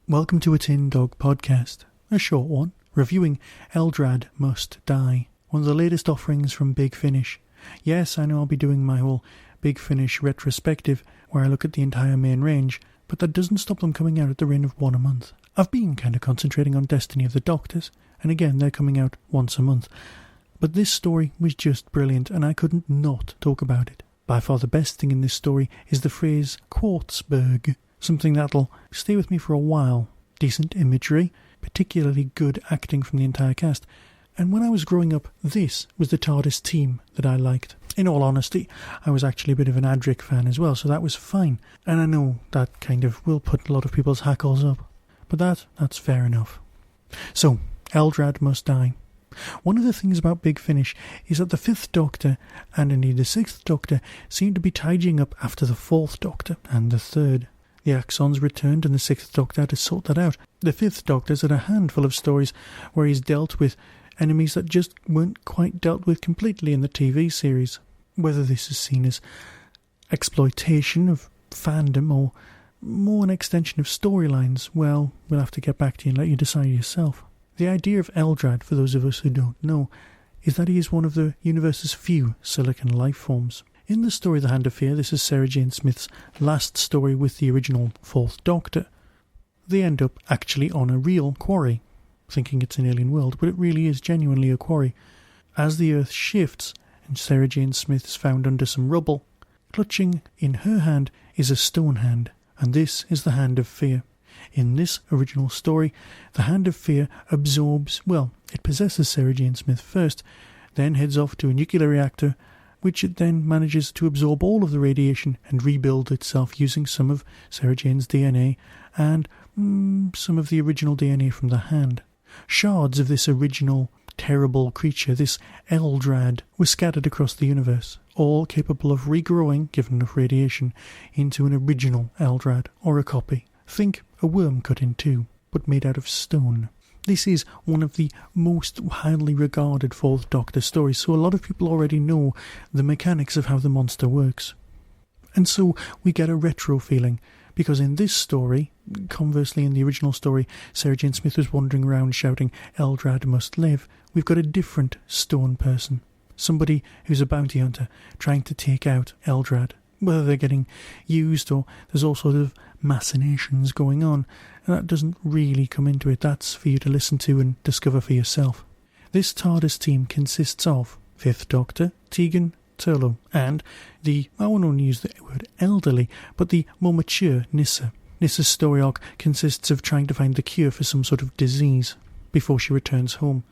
Welcome to a Tin Dog podcast, a short one, reviewing Eldrad Must Die, one of the latest offerings from Big Finish. Yes, I know I'll be doing my whole Big Finish retrospective, where I look at the entire main range, but that doesn't stop them coming out at the rate of one a month. I've been kind of concentrating on Destiny of the Doctors, and again, they're coming out once a month. But this story was just brilliant, and I couldn't not talk about it. By far the best thing in this story is the phrase Quartzberg, something that'll stay with me for a while. Decent imagery, particularly good acting from the entire cast, and when I was growing up, this was the TARDIS team that I liked. In all honesty, I was actually a bit of an Adric fan as well, so that was fine, and I know that kind of will put a lot of people's hackles up, but that's fair enough. So, Eldrad Must Die. One of the things about Big Finish is that the 5th Doctor, and indeed the 6th Doctor, seem to be tidying up after the 4th Doctor and the 3rd. The Axons returned and the 6th Doctor had to sort that out. The 5th Doctor's had a handful of stories where he's dealt with enemies that just weren't quite dealt with completely in the TV series. Whether this is seen as exploitation of fandom or more an extension of storylines, well, we'll have to get back to you and let you decide yourself. The idea of Eldrad, for those of us who don't know, is that he is one of the universe's few silicon life forms. In the story The Hand of Fear, this is Sarah Jane Smith's last story with the original 4th Doctor. They end up actually on a real quarry, thinking it's an alien world, but it really is genuinely a quarry. As the Earth shifts, and Sarah Jane Smith is found under some rubble, clutching in her hand is a stone hand, and this is the Hand of Fear. In this original story, the Hand of Fear absorbs, well, it possesses Sarah Jane Smith first, then heads off to a nuclear reactor, which it then manages to absorb all of the radiation and rebuild itself using some of Sarah Jane's DNA and some of the original DNA from the hand. Shards of this original terrible creature, this Eldrad, were scattered across the universe, all capable of regrowing, given enough radiation, into an original Eldrad, or a copy. Think a worm cut in two, but made out of stone. This is one of the most highly regarded 4th Doctor stories, so a lot of people already know the mechanics of how the monster works. And so we get a retro feeling, because in this story, conversely in the original story, Sarah Jane Smith was wandering around shouting, "Eldrad must live." We've got a different stone person, somebody who's a bounty hunter, trying to take out Eldrad. Whether they're getting used or there's all sorts of machinations going on, and that doesn't really come into it. That's for you to listen to and discover for yourself. This TARDIS team consists of 5th Doctor, Tegan, Turlough, and I won't only use the word elderly, but the more mature Nyssa. Nyssa's story arc consists of trying to find the cure for some sort of disease before she returns home.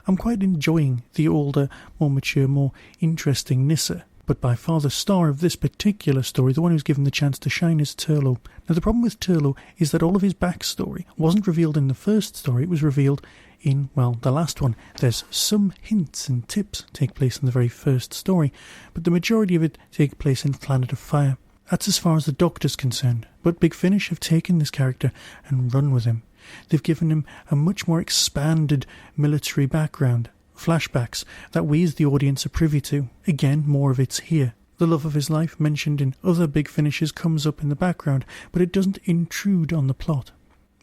I'm quite enjoying the older, more mature, more interesting Nyssa. But by far the star of this particular story, the one who's given the chance to shine, is Turlough. Now the problem with Turlough is that all of his backstory wasn't revealed in the first story, it was revealed in, well, the last one. There's some hints and tips take place in the very first story, but the majority of it take place in Planet of Fire. That's as far as the Doctor's concerned, but Big Finish have taken this character and run with him. They've given him a much more expanded military background. Flashbacks that we as the audience are privy to. Again, more of it's here. The love of his life, mentioned in other Big Finishes, comes up in the background, but it doesn't intrude on the plot.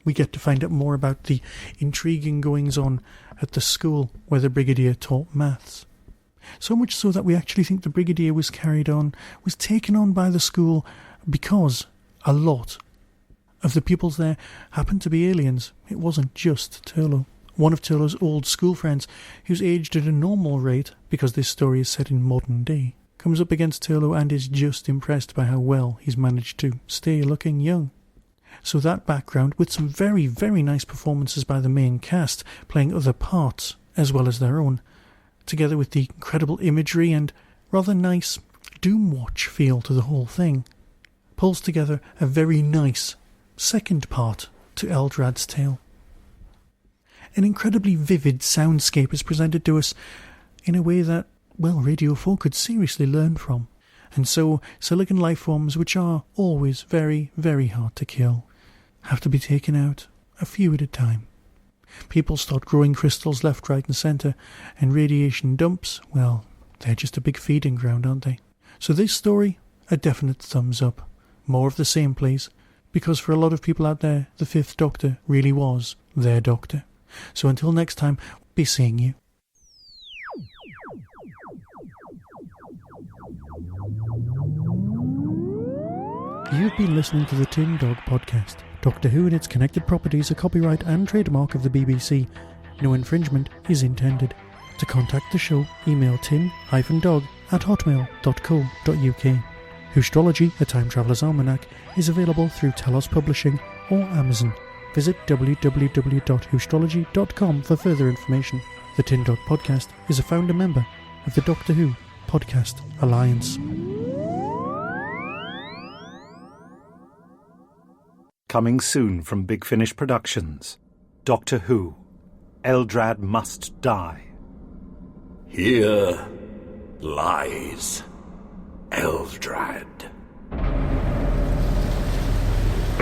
We get to find out more about the intriguing goings-on at the school where the Brigadier taught maths. So much so that we actually think the Brigadier was taken on by the school because a lot of the pupils there happened to be aliens. It wasn't just Turlough. One of Turlough's old school friends, who's aged at a normal rate, because this story is set in modern day, comes up against Turlough and is just impressed by how well he's managed to stay looking young. So that background, with some very, very nice performances by the main cast, playing other parts as well as their own, together with the incredible imagery and rather nice Doomwatch feel to the whole thing. Pulls together a very nice second part to Eldrad's tale. An incredibly vivid soundscape is presented to us in a way that, well, Radio 4 could seriously learn from. And so, silicon lifeforms, which are always very, very hard to kill, have to be taken out a few at a time. People start growing crystals left, right and centre, and radiation dumps, well, they're just a big feeding ground, aren't they? So this story, a definite thumbs up. More of the same, please, because for a lot of people out there, the Fifth Doctor really was their doctor. So until next time, be seeing you. You've been listening to the Tin Dog Podcast. Doctor Who and its connected properties are copyright and trademark of the BBC. No infringement is intended. To contact the show, email tin-dog@hotmail.co.uk. Whostrology, a Time Traveller's Almanac, is available through Telos Publishing or Amazon. Visit www.whostrology.com for further information. The Tin Dog Podcast is a founder member of the Doctor Who Podcast Alliance. Coming soon from Big Finish Productions. Doctor Who. Eldrad must die. Here lies Eldrad.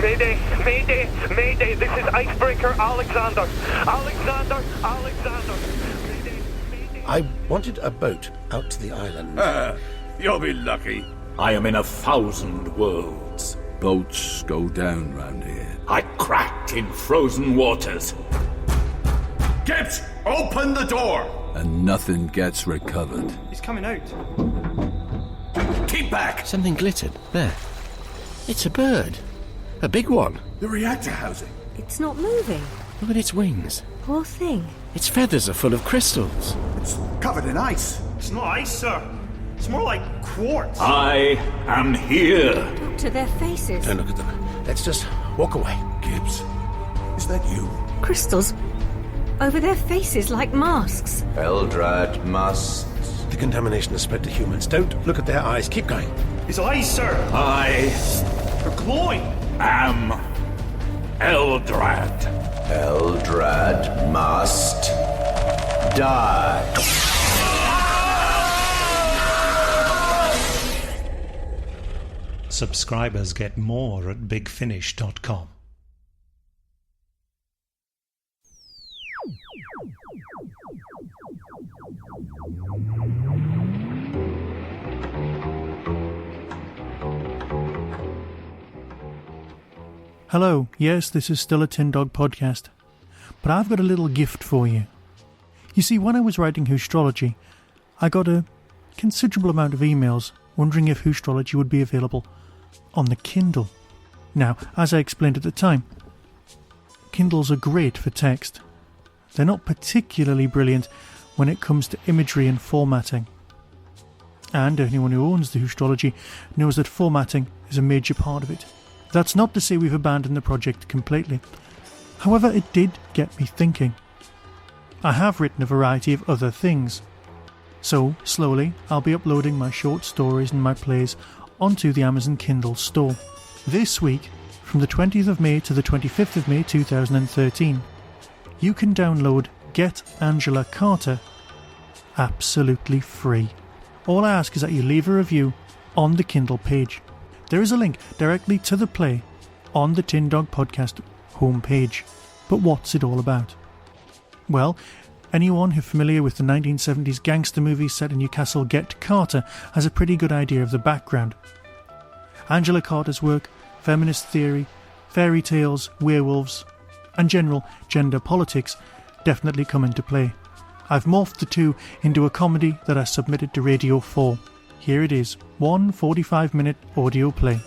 Mayday! Mayday! Mayday! This is icebreaker Alexander! Alexander! Mayday! Mayday! I wanted a boat out to the island. You'll be lucky. I am in 1,000 worlds. Boats go down round here. I cracked in frozen waters. Gibbs, open the door! And nothing gets recovered. He's coming out. Keep back! Something glittered. There. It's a bird. A big one. The reactor housing. It's not moving. Look at its wings. Poor thing. Its feathers are full of crystals. It's covered in ice. It's not ice, sir. It's more like quartz. I am here. Doctor, their faces. Don't look at them. Let's just walk away. Gibbs, is that you? Crystals. Over their faces like masks. Eldrad must... The contamination has spread to humans. Don't look at their eyes. Keep going. It's eyes, sir. They're glowing. Am Eldrad. Eldrad must die. Subscribers get more at bigfinish.com. Hello, yes, this is still a Tin Dog podcast, but I've got a little gift for you. You see, when I was writing Whostrology, I got a considerable amount of emails wondering if Whostrology would be available on the Kindle. Now, as I explained at the time, Kindles are great for text. They're not particularly brilliant when it comes to imagery and formatting. And anyone who owns the Whostrology knows that formatting is a major part of it. That's not to say we've abandoned the project completely. However, it did get me thinking. I have written a variety of other things. So, slowly, I'll be uploading my short stories and my plays onto the Amazon Kindle store. This week, from the 20th of May to the 25th of May 2013, you can download Get Angela Carter absolutely free. All I ask is that you leave a review on the Kindle page. There is a link directly to the play on the Tin Dog Podcast homepage. But what's it all about? Well, anyone who's familiar with the 1970s gangster movie set in Newcastle, Get Carter, has a pretty good idea of the background. Angela Carter's work, feminist theory, fairy tales, werewolves, and general gender politics definitely come into play. I've morphed the two into a comedy that I submitted to Radio 4. Here it is, one 45-minute audio play.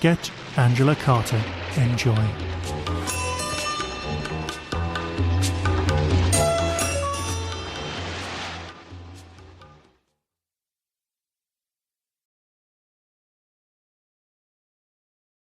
Get Angela Carter. Enjoy.